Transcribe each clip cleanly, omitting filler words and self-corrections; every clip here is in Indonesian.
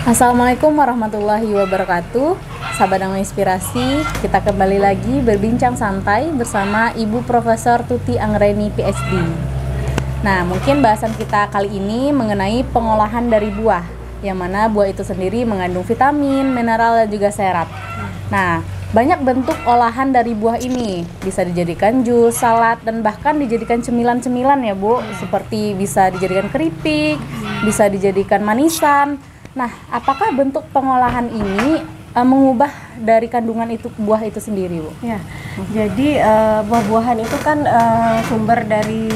Assalamualaikum warahmatullahi wabarakatuh. Sahabat Dhamma Inspirasi, kita kembali lagi berbincang santai bersama Ibu Profesor Tuti Anggreni PhD. Nah, mungkin bahasan kita kali ini mengenai pengolahan dari buah, yang mana buah itu sendiri mengandung vitamin, mineral, dan juga serat. Nah, banyak bentuk olahan dari buah ini, bisa dijadikan jus, salad, dan bahkan dijadikan cemilan-cemilan ya Bu, seperti bisa dijadikan keripik, bisa dijadikan manisan. Nah, apakah bentuk pengolahan ini mengubah dari kandungan itu buah itu sendiri, Bu? Ya, jadi buah-buahan itu kan sumber dari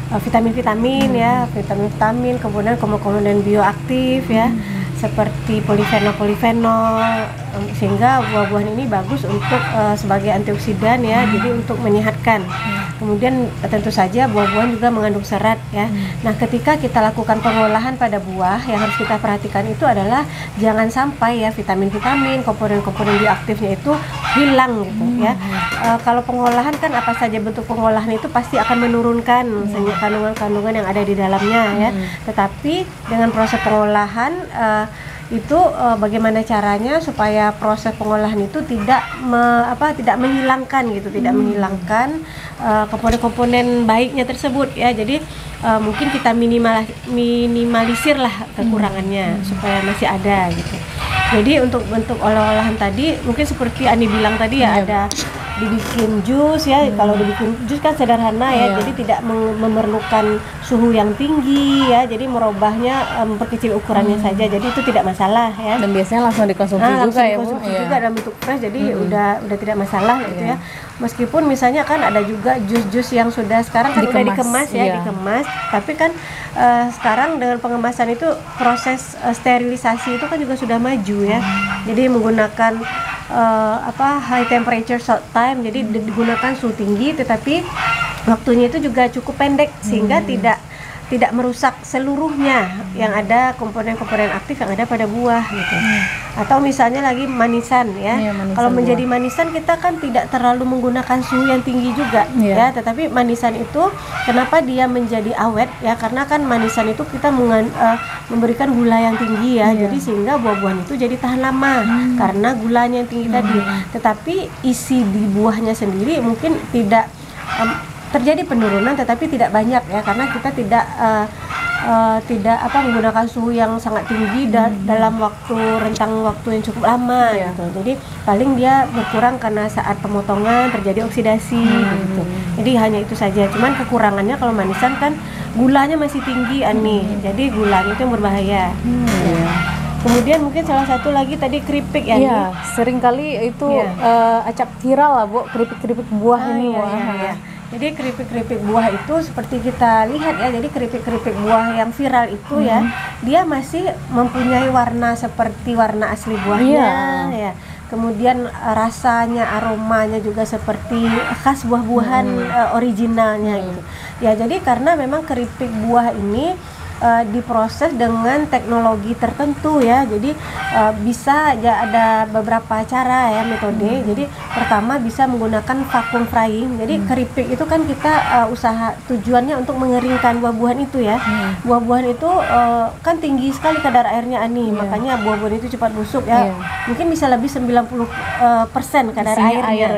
vitamin-vitamin ya, vitamin-vitamin, kemudian komponen bioaktif ya, seperti polifenol, sehingga buah-buahan ini bagus untuk sebagai antioksidan ya, jadi untuk menyehatkan. Kemudian tentu saja buah-buahan juga mengandung serat ya. Nah, ketika kita lakukan pengolahan pada buah, yang harus kita perhatikan itu adalah jangan sampai ya vitamin-vitamin, komponen-komponen bioaktifnya itu hilang gitu ya. Kalau pengolahan kan apa saja bentuk pengolahan itu pasti akan menurunkan kandungan-kandungan yang ada di dalamnya ya. Tetapi dengan proses pengolahan itu bagaimana caranya supaya proses pengolahan itu tidak menghilangkan gitu, tidak menghilangkan komponen-komponen baiknya tersebut ya. Jadi mungkin kita minimalisir lah kekurangannya supaya masih ada gitu. Jadi untuk bentuk olah-olahan tadi mungkin seperti Ani bilang tadi ya, ada dibikin jus ya. Kalau dibikin jus kan sederhana ya, jadi tidak memerlukan suhu yang tinggi ya, jadi merubahnya memperkecil ukurannya saja, jadi itu tidak masalah ya. Dan biasanya langsung dikonsumsi juga ya Bu? Juga dalam bentuk fresh, jadi udah tidak masalah gitu ya. Meskipun misalnya kan ada juga jus-jus yang sudah sekarang kan udah dikemas ya, dikemas, tapi kan sekarang dengan pengemasan itu proses sterilisasi itu kan juga sudah maju ya. Jadi menggunakan high temperature short time, jadi digunakan suhu tinggi tetapi waktunya itu juga cukup pendek sehingga tidak merusak seluruhnya yang ada komponen-komponen aktif yang ada pada buah gitu. Atau misalnya lagi manisan ya, kalau menjadi manisan kita kan tidak terlalu menggunakan suhu yang tinggi juga ya, tetapi manisan itu kenapa dia menjadi awet ya, karena kan manisan itu kita memberikan gula yang tinggi ya, jadi sehingga buah-buahan itu jadi tahan lama karena gulanya yang tinggi tadi. Tetapi isi di buahnya sendiri mungkin tidak terjadi penurunan, tetapi tidak banyak ya, karena kita tidak menggunakan suhu yang sangat tinggi dalam rentang waktu yang cukup lama gitu. Jadi paling dia berkurang karena saat pemotongan terjadi oksidasi gitu. Jadi hanya itu saja. Cuman kekurangannya kalau manisan kan gulanya masih tinggi Ani. Jadi gulanya itu yang berbahaya. Kemudian mungkin salah satu lagi tadi keripik ya. Iya, seringkali itu acap viral lah Bu, keripik-keripik buah ini. Jadi keripik-keripik buah itu seperti kita lihat ya, jadi keripik-keripik buah yang viral itu ya, dia masih mempunyai warna seperti warna asli buahnya ya. Kemudian rasanya, aromanya juga seperti khas buah-buahan originalnya gitu. Ya, jadi karena memang keripik buah ini diproses dengan teknologi tertentu ya, jadi bisa ya, ada beberapa cara ya, metode. Jadi pertama bisa menggunakan vacuum frying. Jadi keripik itu kan kita tujuannya untuk mengeringkan buah-buahan itu ya. Buah-buahan itu kan tinggi sekali kadar airnya Ani, makanya buah-buahan itu cepat busuk ya. Mungkin bisa lebih 90% kadar air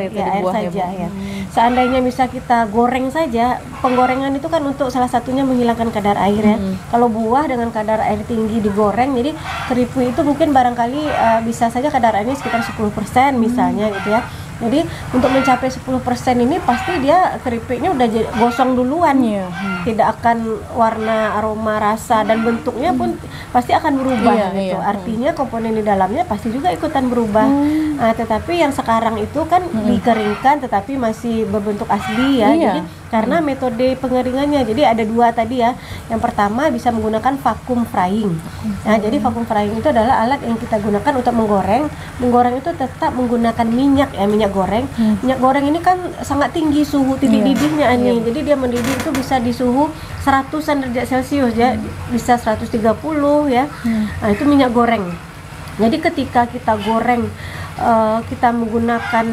saja ya. Seandainya bisa kita goreng saja, penggorengan itu kan untuk salah satunya menghilangkan kadar air ya. Kalau buah dengan kadar air tinggi digoreng, jadi keripik itu mungkin barangkali bisa saja kadar airnya sekitar 10% misalnya gitu ya. Jadi untuk mencapai 10% ini pasti dia keripiknya udah gosong duluan, tidak akan warna, aroma, rasa dan bentuknya pun pasti akan berubah gitu. Artinya komponen di dalamnya pasti juga ikutan berubah. Tetapi yang sekarang itu kan dikeringkan tetapi masih berbentuk asli ya. Jadi karena metode pengeringannya, jadi ada dua tadi ya. Yang pertama bisa menggunakan vacuum frying. Nah, jadi vacuum frying itu adalah alat yang kita gunakan untuk menggoreng. Menggoreng itu tetap menggunakan minyak ya, minyak goreng. Minyak goreng ini kan sangat tinggi suhu titik didihnya Ani. Jadi dia mendidih itu bisa di suhu 100-an derajat Celcius ya, bisa 130 ya. Nah, itu minyak goreng. Jadi ketika kita goreng kita menggunakan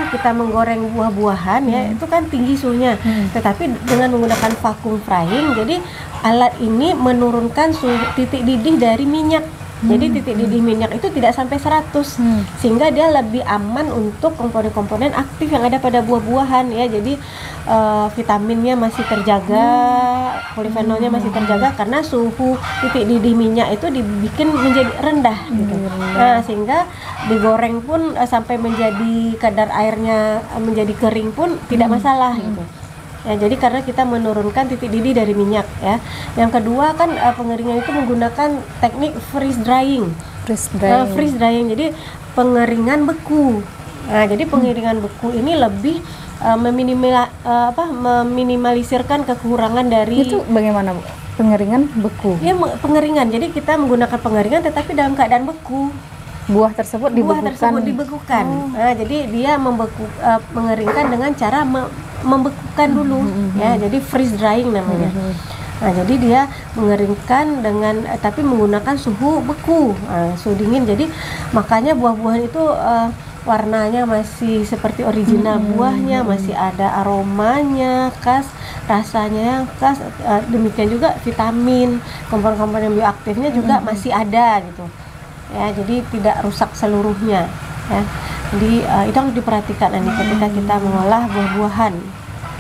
kita menggoreng buah-buahan ya, itu kan tinggi suhunya. Tetapi dengan menggunakan vacuum frying, jadi alat ini menurunkan suhu titik didih dari minyak Jadi titik didih minyak itu tidak sampai 100, sehingga dia lebih aman untuk komponen-komponen aktif yang ada pada buah-buahan ya. Jadi vitaminnya masih terjaga, polifenolnya masih terjaga karena suhu titik didih minyak itu dibikin menjadi rendah gitu. Nah, sehingga digoreng pun sampai menjadi kadar airnya menjadi kering pun tidak masalah gitu. Ya, jadi karena kita menurunkan titik didih dari minyak ya. Yang kedua kan pengeringan itu menggunakan teknik freeze drying. Freeze drying. Jadi pengeringan beku. Nah, jadi pengeringan beku ini lebih meminimalisirkan kekurangan dari. Itu bagaimana, Bu? Pengeringan beku? Ya, pengeringan. Jadi kita menggunakan pengeringan tetapi dalam keadaan beku. Buah tersebut dibekukan. Nah, jadi dia mengeringkan dengan cara membekukan dulu ya. Jadi freeze drying namanya. Nah, jadi dia mengeringkan dengan tapi menggunakan suhu beku, suhu dingin. Jadi makanya buah-buahan itu warnanya masih seperti original buahnya, masih ada aromanya khas, rasanya yang khas. Demikian juga vitamin, komponen-komponen bioaktifnya juga masih ada gitu. Ya, jadi tidak rusak seluruhnya ya. Jadi itu harus diperhatikan nih ketika kita mengolah buah-buahan.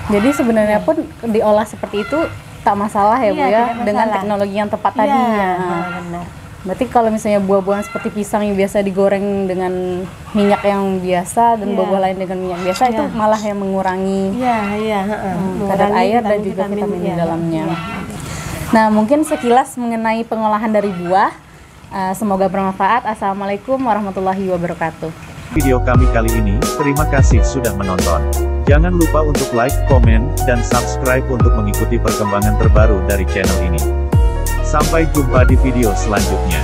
Jadi sebenarnya pun diolah seperti itu tak masalah ya, Bu ya, dengan teknologi yang tepat tadi ya. Benar. Berarti kalau misalnya buah-buahan seperti pisang yang biasa digoreng dengan minyak yang biasa dan buah-buah lain dengan minyak biasa itu malah yang mengurangi kadar air dan juga vitamin di dalamnya. Nah, mungkin sekilas mengenai pengolahan dari buah. Semoga bermanfaat. Assalamualaikum warahmatullahi wabarakatuh. Video kami kali ini, terima kasih sudah menonton. Jangan lupa untuk like, komen, dan subscribe untuk mengikuti perkembangan terbaru dari channel ini. Sampai jumpa di video selanjutnya.